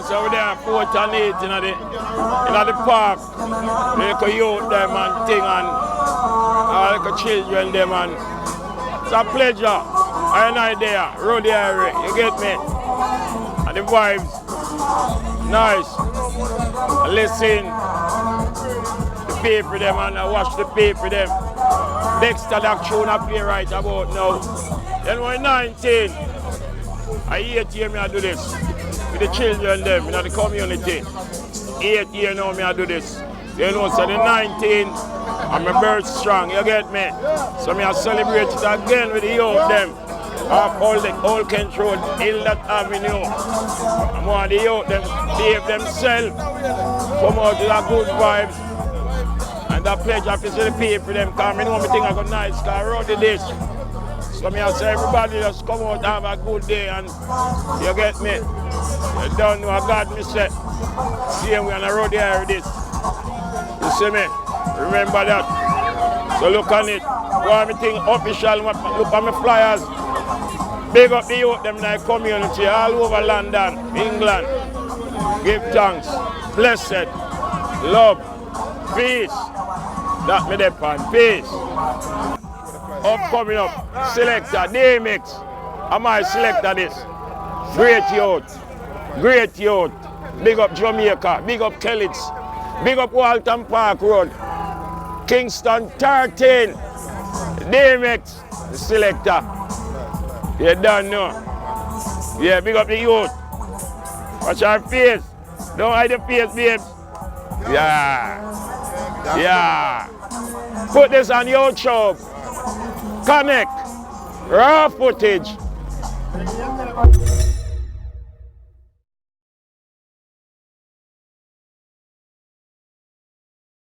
so we're there 4 and 8 in the park. Like a youth them and thing and like a children them and it's a pleasure. I am not there, Ruddy Irie, you get me? And the vibes, nice. I listen the paper them and I watch the paper them. Dexter that tune I play right about now. Then when 19, I 8 years I do this. With the children them in the community. 8 years now I do this. You know, so the 19, I'm a bird strong, you get me? So I celebrate it again with the youth them. Off all control, in that avenue. I want the youth them behave themselves. Come out with a good vibes. And that pleasure to see the people them come. I know me think I got nice because I wrote this. So I say everybody just come out and have a good day and you get me? You don't know what God me said. See me on the road here with this. You see me? Remember that. So look on it. Want me think official, look at my flyers. Big up the youth them in the community all over London, England. Give thanks. Blessed. Love. Peace. That me depend. Peace. Coming up, selector, DMX. Am I selector this? Great youth. Great youth. Big up Jamaica. Big up Kellits. Big up Walton Park Road. Kingston 13. DMX, selector. You don't know. Yeah, big up the youth. Watch our face. Don't hide the face, babes. Yeah. Yeah. Put this on YouTube. Connect. Raw footage.